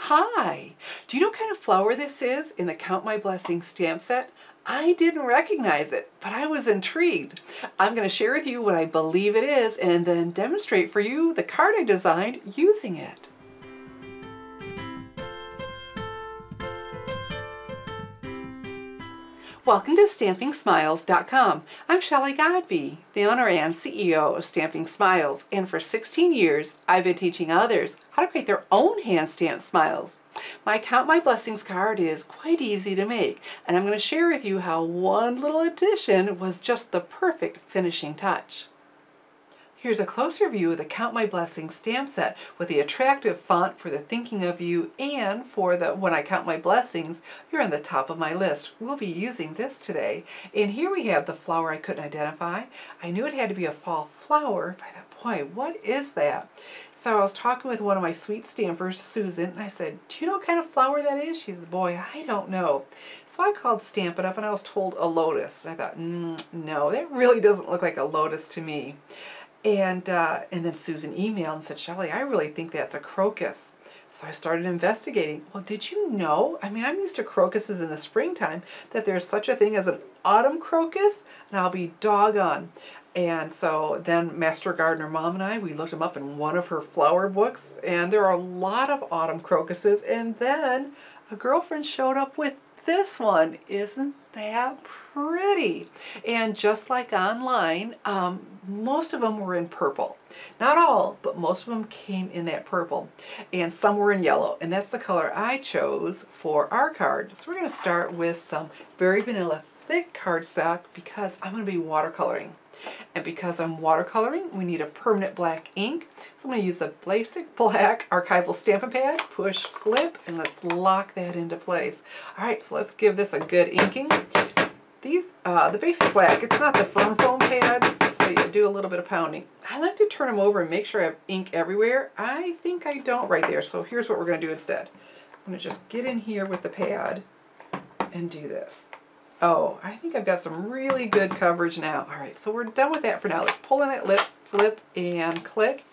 Hi! Do you know what kind of flower this is in the Count My Blessings stamp set? I didn't recognize it, but I was intrigued. I'm going to share with you what I believe it is and then demonstrate for you the card I designed using it. Welcome to StampingSmiles.com. I'm Shelley Godby, the owner and CEO of Stamping Smiles, and for 16 years I've been teaching others how to create their own hand-stamped smiles. My Count My Blessings card is quite easy to make, and I'm going to share with you how one little addition was just the perfect finishing touch. Here's a closer view of the Count My Blessings stamp set with the attractive font for the thinking of you and for the When I Count My Blessings, you're on the top of my list. We'll be using this today. And here we have the flower I couldn't identify. I knew it had to be a fall flower, but I thought, boy, what is that? So I was talking with one of my sweet stampers, Susan, and I said, do you know what kind of flower that is? She said, boy, I don't know. So I called Stampin' Up and I was told a lotus. And I thought, no, that really doesn't look like a lotus to me. And then Susan emailed and said, Shelley, I really think that's a crocus. So I started investigating. Well, did you know, I mean, I'm used to crocuses in the springtime, that there's such a thing as an autumn crocus? And I'll be doggone. And so then Master Gardener Mom and I, we looked them up in one of her flower books, and there are a lot of autumn crocuses. And then a girlfriend showed up with this one. Isn't that pretty? And just like online, most of them were in purple. Not all, but most of them came in that purple. And some were in yellow. And that's the color I chose for our card. So we're going to start with some very vanilla thick cardstock because I'm going to be watercoloring. And because I'm watercoloring, we need a permanent black ink. So I'm going to use the basic black Archival Stampin' Pad, push, flip, and let's lock that into place. All right, so let's give this a good inking. These, the basic black, it's not the firm foam pads, so you do a little bit of pounding. I like to turn them over and make sure I have ink everywhere. I think I don't right there, so here's what we're going to do instead. I'm going to just get in here with the pad and do this. Oh, I think I've got some really good coverage now. All right, so we're done with that for now. Let's pull in that lip, flip, and click.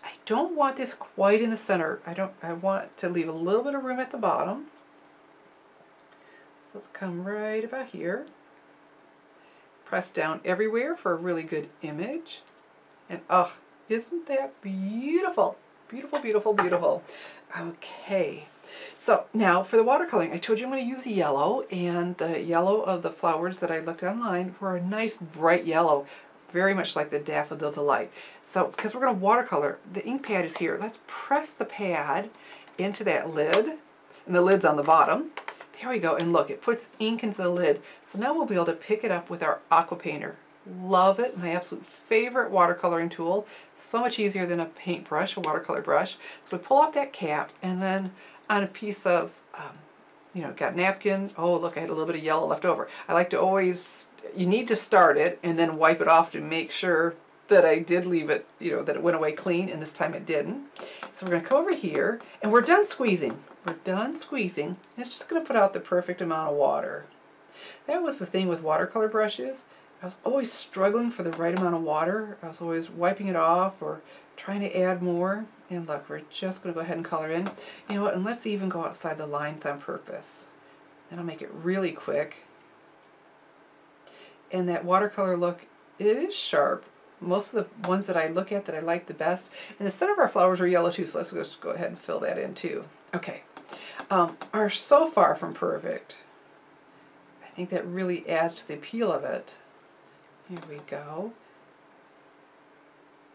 I don't want this quite in the center. I want to leave a little bit of room at the bottom. So let's come right about here. Press down everywhere for a really good image. And oh, isn't that beautiful? Beautiful, beautiful, beautiful. Okay. So now for the watercoloring, I told you I'm going to use yellow, and the yellow of the flowers that I looked online were a nice bright yellow, very much like the Daffodil Delight. So because we're going to watercolor, the ink pad is here. Let's press the pad into that lid, and the lid's on the bottom. There we go, and look, it puts ink into the lid. So now we'll be able to pick it up with our Aqua Painter. Love it, my absolute favorite watercoloring tool. So much easier than a paintbrush, a watercolor brush. So we pull off that cap, and then on a piece of, got a napkin. Oh, look, I had a little bit of yellow left over. I like to always, you need to start it and then wipe it off to make sure that I did leave it, that it went away clean, and this time it didn't. So we're going to come over here, and we're done squeezing. We're done squeezing. It's just going to put out the perfect amount of water. That was the thing with watercolor brushes. I was always struggling for the right amount of water. I was always wiping it off or trying to add more. And look, we're just going to go ahead and color in. You know what, and let's even go outside the lines on purpose. And I'll make it really quick. And that watercolor look, it is sharp. Most of the ones that I look at that I like the best. And the center of our flowers are yellow too, so let's just go ahead and fill that in too. Okay, are so far from perfect. I think that really adds to the appeal of it. Here we go.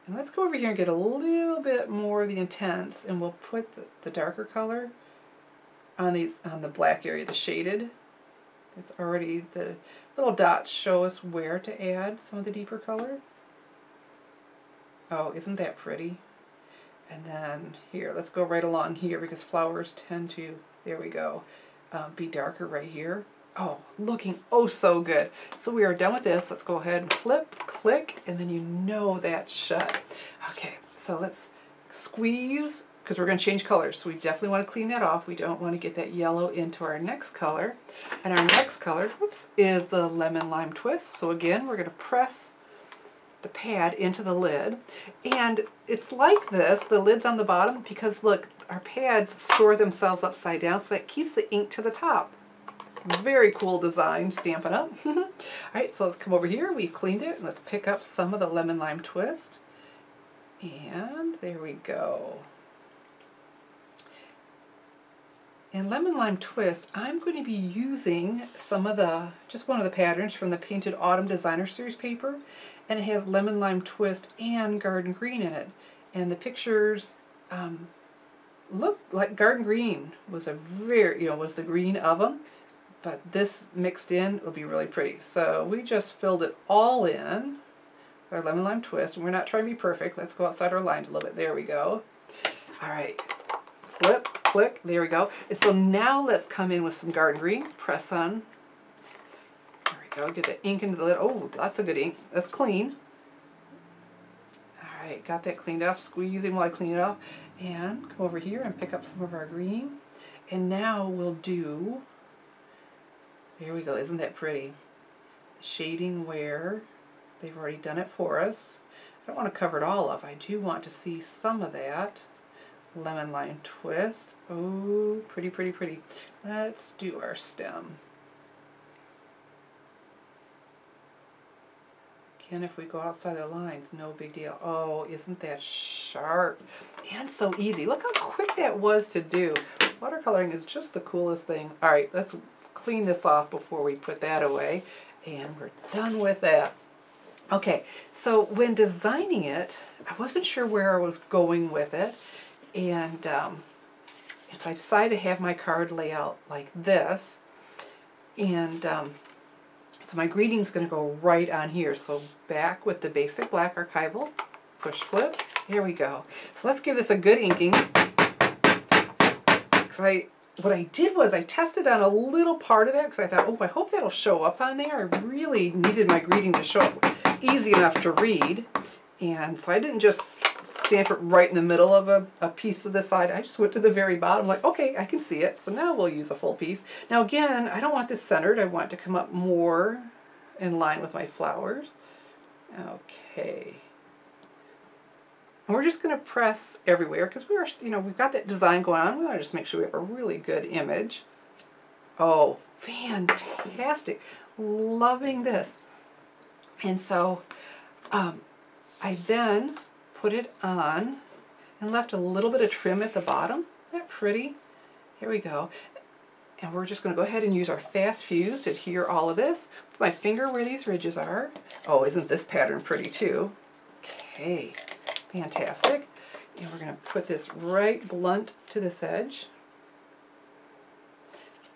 And let's go over here and get a little bit more of the intense, and we'll put the darker color on the black area, the shaded. It's already, the little dots show us where to add some of the deeper color. Oh, isn't that pretty? And then here, let's go right along here because flowers tend to, there we go, be darker right here. Oh, looking oh so good. So we are done with this. Let's go ahead and flip, click, and then you know that's shut. Okay, so let's squeeze, because we're going to change colors. So we definitely want to clean that off. We don't want to get that yellow into our next color. And our next color, whoops, is the Lemon Lime Twist. So again, we're going to press the pad into the lid. And it's like this, the lid's on the bottom, because look, our pads store themselves upside down, so that keeps the ink to the top. Very cool design, Stampin' Up. All right, so let's come over here. We've cleaned it, and let's pick up some of the Lemon Lime Twist. And there we go. In Lemon Lime Twist, I'm going to be using some of just one of the patterns from the Painted Autumn Designer Series paper, and it has Lemon Lime Twist and Garden Green in it. And the pictures look like Garden Green was was the green of them, but this mixed in will be really pretty. So we just filled it all in, our Lemon Lime Twist, and we're not trying to be perfect. Let's go outside our lines a little bit. There we go. All right, flip, click, there we go. And so now let's come in with some Garden Green, press on. There we go, get the ink into the lid. Oh, lots of good ink. That's clean. All right, got that cleaned off. Squeezing while I clean it off. And come over here and pick up some of our green. And now we'll do, there we go, isn't that pretty? Shading where they've already done it for us. I don't want to cover it all up. I do want to see some of that Lemon Lime Twist. Oh, pretty, pretty, pretty. Let's do our stem. Again, if we go outside the lines, no big deal. Oh, isn't that sharp? And so easy. Look how quick that was to do. Watercoloring is just the coolest thing. All right, let's clean this off before we put that away. And we're done with that. Okay, so when designing it, I wasn't sure where I was going with it. And so I decided to have my card layout like this. And so my greeting's going to go right on here. So back with the basic black Archival, push flip, there we go. So let's give this a good inking. Because what I did was I tested on a little part of that because I thought, oh, I hope that'll show up on there. I really needed my greeting to show up easy enough to read. And so I didn't just stamp it right in the middle of a piece of the side. I just went to the very bottom, like, okay, I can see it. So now we'll use a full piece. Now again, I don't want this centered. I want it to come up more in line with my flowers. Okay. And we're just going to press everywhere because we've got that design going on. We want to just make sure we have a really good image. Oh, fantastic. Loving this. And so I then put it on and left a little bit of trim at the bottom. Isn't that pretty? Here we go. And we're just going to go ahead and use our fast fuse to adhere all of this. Put my finger where these ridges are. Oh, isn't this pattern pretty too? Okay, fantastic. And we're going to put this right blunt to this edge.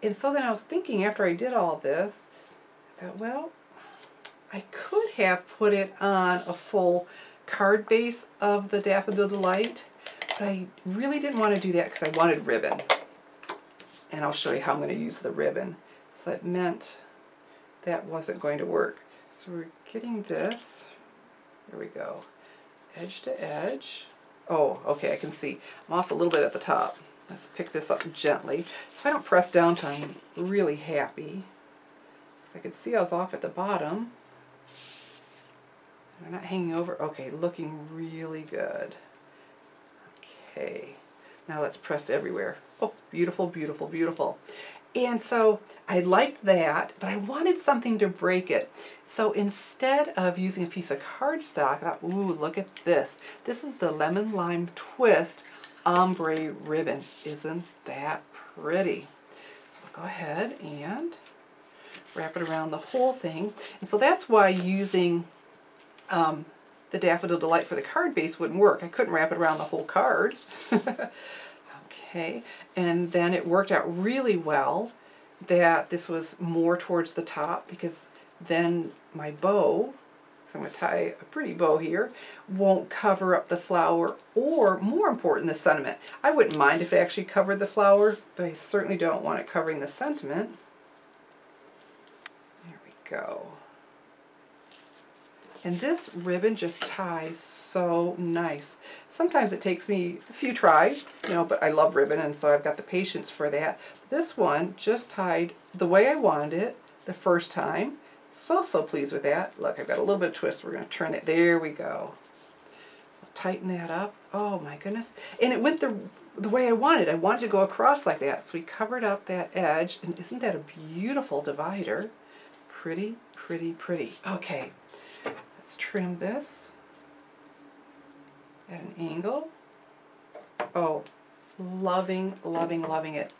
And so then I was thinking after I did all this, I thought, well, I could have put it on a full card base of the Daffodil Delight, but I really didn't want to do that because I wanted ribbon. And I'll show you how I'm going to use the ribbon. So that meant that wasn't going to work. So we're getting this, there we go, edge to edge. Oh, okay, I can see. I'm off a little bit at the top. Let's pick this up gently. So if I don't press down till I'm really happy, because I could see I was off at the bottom. They're not hanging over. Okay, looking really good. Okay, now let's press everywhere. Oh, beautiful, beautiful, beautiful. And so I liked that, but I wanted something to break it. So instead of using a piece of cardstock, I thought, ooh, look at this. This is the Lemon Lime Twist Ombre ribbon. Isn't that pretty? So we'll go ahead and wrap it around the whole thing. And so that's why using the Daffodil Delight for the card base wouldn't work. I couldn't wrap it around the whole card. Okay, and then it worked out really well that this was more towards the top because then my bow, so I'm going to tie a pretty bow here, won't cover up the flower, or more important, the sentiment. I wouldn't mind if it actually covered the flower, but I certainly don't want it covering the sentiment. There we go. And this ribbon just ties so nice. Sometimes it takes me a few tries, but I love ribbon, and so I've got the patience for that. This one just tied the way I wanted it the first time, So pleased with that. Look, I've got a little bit of twist. We're going to turn it. There we go. Tighten that up. Oh my goodness. And it went the way I wanted. I wanted to go across like that. So we covered up that edge. And isn't that a beautiful divider? Pretty, pretty, pretty. Okay, let's trim this at an angle. Oh, loving, loving, loving it.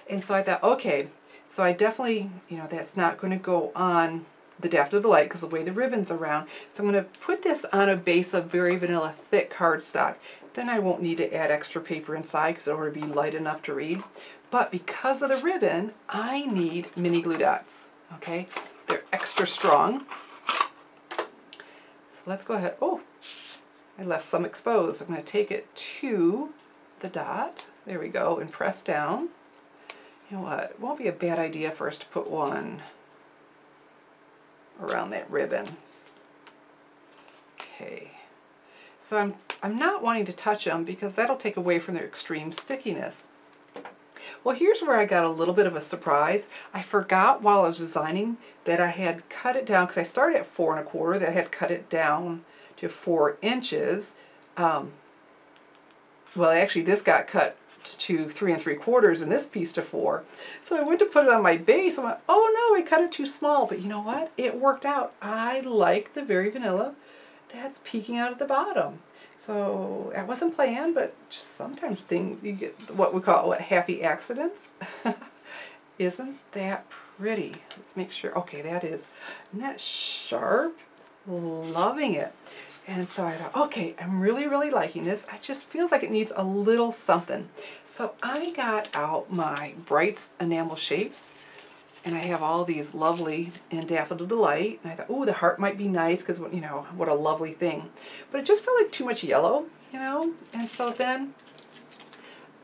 And so I thought, okay, so I definitely, you know, that's not going to go on the Daffodil Delight because the way the ribbon's around. So I'm going to put this on a base of very vanilla thick cardstock. Then I won't need to add extra paper inside because it'll already be light enough to read. But because of the ribbon, I need mini glue dots. Okay, they're extra strong. So let's go ahead. Oh, I left some exposed. I'm going to take it to the dot. There we go, and press down. You know what? It won't be a bad idea for us to put one around that ribbon. Okay, so I'm not wanting to touch them because that'll take away from their extreme stickiness. Well, here's where I got a little bit of a surprise. I forgot while I was designing that I had cut it down, because I started at 4 1/4, that I had cut it down to 4 inches. Well, actually this got cut to 3 3/4 and this piece to 4. So I went to put it on my base. I went, oh no, I cut it too small. But you know what? It worked out. I like the very vanilla that's peeking out at the bottom. So that wasn't planned, but just sometimes you get what we call happy accidents. Isn't that pretty? Let's make sure. Okay, isn't that sharp? Loving it. And so I thought, okay, I'm really, really liking this. It just feels like it needs a little something. So I got out my Brights enamel shapes, and I have all these lovely in Daffodil Delight. And I thought, oh, the heart might be nice because, you know, what a lovely thing. But it just felt like too much yellow, you know. And so then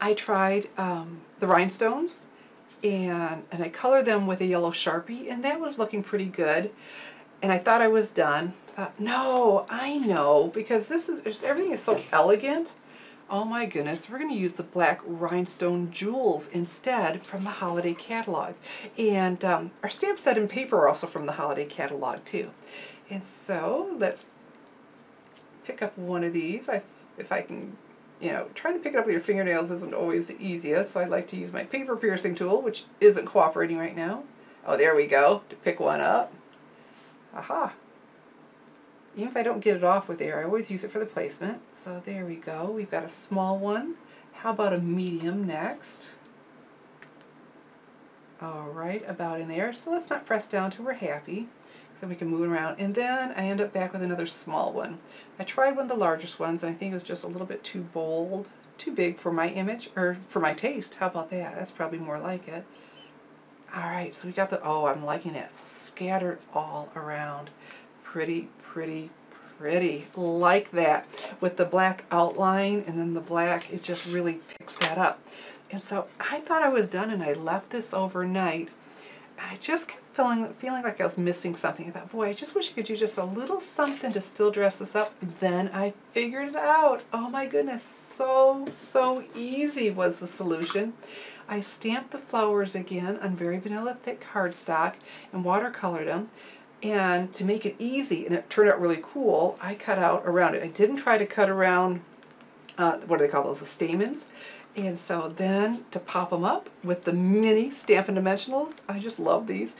I tried the rhinestones, and I colored them with a yellow Sharpie, and that was looking pretty good. And I thought I was done. I thought, no, I know, because everything is so elegant. Oh my goodness, we're going to use the black rhinestone jewels instead from the holiday catalog. And our stamp set and paper are also from the holiday catalog too. And so let's pick up one of these. If I can, you know, trying to pick it up with your fingernails isn't always the easiest, so I like to use my paper piercing tool, which isn't cooperating right now. Oh, there we go, to pick one up. Aha! Even if I don't get it off with air, I always use it for the placement. So there we go. We've got a small one. How about a medium next? All right, about in there. So let's not press down till we're happy. So we can move around. And then I end up back with another small one. I tried one of the largest ones, and I think it was just a little bit too bold, too big for my image, or for my taste. How about that? That's probably more like it. All right, so we got oh, I'm liking that. So scattered all around. Pretty, pretty, pretty. Like that. With the black outline and then the black, it just really picks that up. And so I thought I was done, and I left this overnight. I just kept feeling like I was missing something. I thought, boy, I just wish I could do just a little something to still dress this up. Then I figured it out. Oh my goodness, so easy was the solution. I stamped the flowers again on very vanilla thick cardstock and watercolored them. And to make it easy, and it turned out really cool, I cut out around it. I didn't try to cut around, what do they call those, the stamens. And so then to pop them up with the mini Stampin' Dimensionals, I just love these.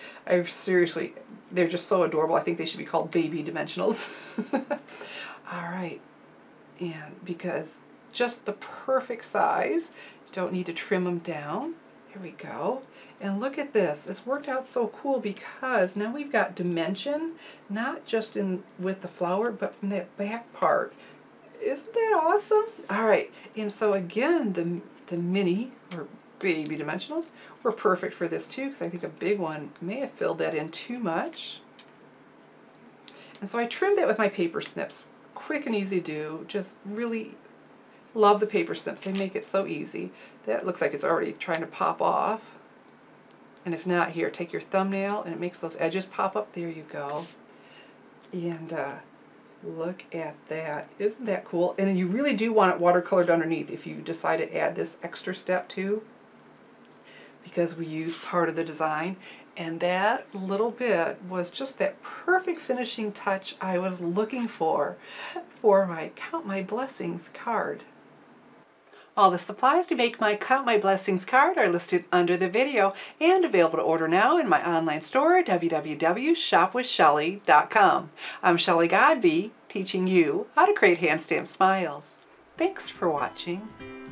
Seriously, they're just so adorable. I think they should be called baby dimensionals. All right, and because just the perfect size, you don't need to trim them down. Here we go. And look at this. It's worked out so cool because now we've got dimension, not just with the flower, but from that back part. Isn't that awesome? All right, and so again, the mini or baby dimensionals were perfect for this too, because I think a big one may have filled that in too much. And so I trimmed that with my paper snips. Quick and easy to do. Just really love the paper snips. They make it so easy. That looks like it's already trying to pop off. And if not, here, take your thumbnail and it makes those edges pop up. There you go. And look at that. Isn't that cool? And you really do want it watercolored underneath if you decide to add this extra step too, because we use part of the design. And that little bit was just that perfect finishing touch I was looking for my Count My Blessings card. All the supplies to make my Count My Blessings card are listed under the video and available to order now in my online store at www.shopwithshelly.com. I'm Shelly Godby, teaching you how to create hand stamped smiles. Thanks for watching.